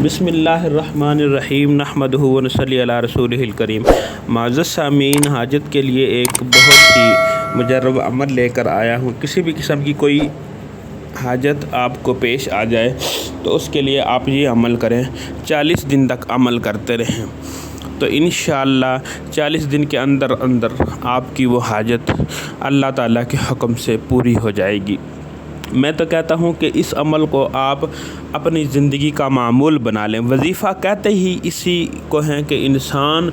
بسم اللہ الرحمن الرحیم نحمدہ و نصلی علی رسولہ الکریم۔ معزز سامعین، حاجت کے لیے ایک بہت ہی مجرب عمل لے کر آیا ہوں۔ کسی بھی قسم کی کوئی حاجت آپ کو پیش آ جائے تو اس کے لیے آپ یہ عمل کریں، 40 دن تک عمل کرتے رہیں تو انشاءاللہ 40 دن کے اندر آپ کی وہ حاجت اللہ تعالیٰ کے حکم سے پوری ہو جائے گی۔ میں تو کہتا ہوں کہ اس عمل کو آپ اپنی زندگی کا معمول بنا لیں۔ وظیفہ کہتے ہی اسی کو ہیں کہ انسان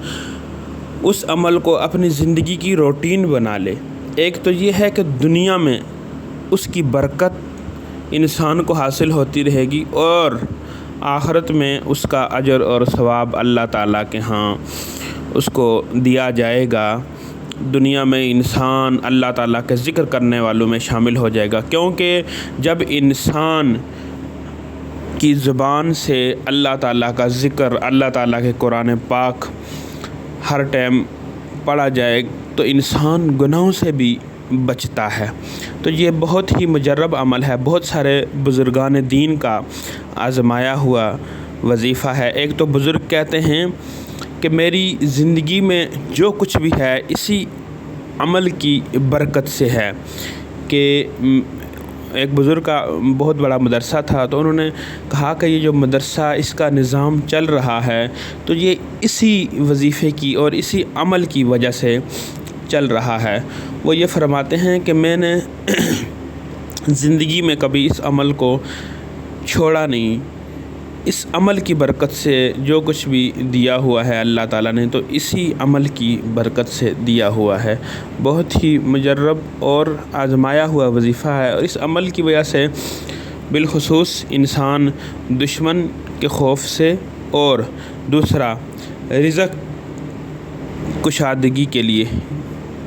اس عمل کو اپنی زندگی کی روٹین بنا لے۔ ایک تو یہ ہے کہ دنیا میں اس کی برکت انسان کو حاصل ہوتی رہے گی اور آخرت میں اس کا اجر اور ثواب اللہ تعالیٰ کے ہاں اس کو دیا جائے گا۔ دنیا میں انسان اللہ تعالیٰ کے ذکر کرنے والوں میں شامل ہو جائے گا، کیونکہ جب انسان کی زبان سے اللہ تعالیٰ کا ذکر، اللہ تعالیٰ کے قرآن پاک ہر ٹائم پڑھا جائے تو انسان گناہوں سے بھی بچتا ہے۔ تو یہ بہت ہی مجرب عمل ہے، بہت سارے بزرگان دین کا آزمایا ہوا وظیفہ ہے۔ ایک تو بزرگ کہتے ہیں کہ میری زندگی میں جو کچھ بھی ہے اسی عمل کی برکت سے ہے، کہ ایک بزرگ کا بہت بڑا مدرسہ تھا تو انہوں نے کہا کہ یہ جو مدرسہ اس کا نظام چل رہا ہے تو یہ اسی وظیفے کی اور اسی عمل کی وجہ سے چل رہا ہے۔ وہ یہ فرماتے ہیں کہ میں نے زندگی میں کبھی اس عمل کو چھوڑا نہیں۔ اس عمل کی برکت سے جو کچھ بھی دیا ہوا ہے اللہ تعالیٰ نے تو اسی عمل کی برکت سے دیا ہوا ہے۔ بہت ہی مجرب اور آزمایا ہوا وظیفہ ہے، اور اس عمل کی وجہ سے بالخصوص انسان دشمن کے خوف سے اور دوسرا رزق کشادگی کے لیے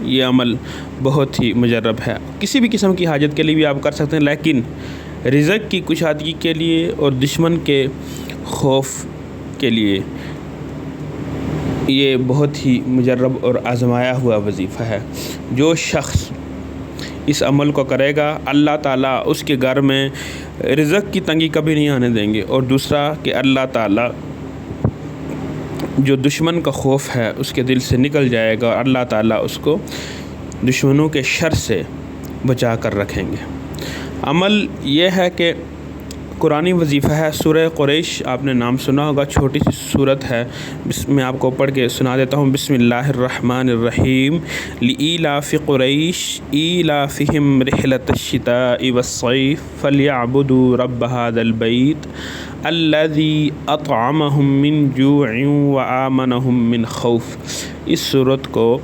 یہ عمل بہت ہی مجرب ہے۔ کسی بھی قسم کی حاجت کے لیے بھی آپ کر سکتے ہیں، لیکن رزق کی کشادگی کے لیے اور دشمن کے خوف کے لیے یہ بہت ہی مجرب اور آزمایا ہوا وظیفہ ہے۔ جو شخص اس عمل کو کرے گا اللہ تعالیٰ اس کے گھر میں رزق کی تنگی کبھی نہیں آنے دیں گے، اور دوسرا کہ اللہ تعالیٰ جو دشمن کا خوف ہے اس کے دل سے نکل جائے گا، اور اللہ تعالیٰ اس کو دشمنوں کے شر سے بچا کر رکھیں گے۔ عمل یہ ہے کہ قرآنی وظیفہ ہے۔ سورہ قریش آپ نے نام سنا ہوگا، چھوٹی سی سورت ہے، میں آپ کو پڑھ کے سنا دیتا ہوں۔ بسم اللہ الرحمن الرحیم۔ لإیلاف قریش ایلافہم رحلۃ الشتاء والصیف فلیعبدوا رب ھذا البیت الذی اطعمہم من جوع وآمنہم من خوف۔ اس سورت کو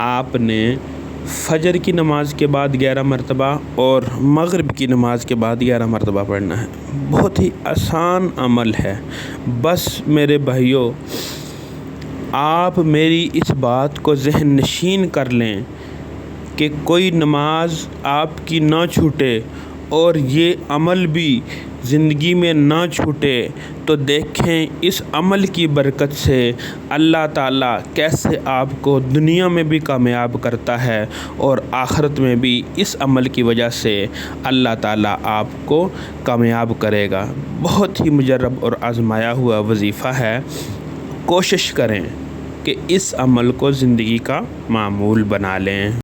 آپ نے فجر کی نماز کے بعد 11 مرتبہ اور مغرب کی نماز کے بعد 11 مرتبہ پڑھنا ہے۔ بہت ہی آسان عمل ہے۔ بس میرے بھائیوں، آپ میری اس بات کو ذہن نشین کر لیں کہ کوئی نماز آپ کی نہ چھوٹے اور یہ عمل بھی زندگی میں نہ چھوٹے، تو دیکھیں اس عمل کی برکت سے اللہ تعالیٰ کیسے آپ کو دنیا میں بھی کامیاب کرتا ہے، اور آخرت میں بھی اس عمل کی وجہ سے اللہ تعالیٰ آپ کو کامیاب کرے گا۔ بہت ہی مجرب اور آزمایا ہوا وظیفہ ہے۔ کوشش کریں کہ اس عمل کو زندگی کا معمول بنا لیں۔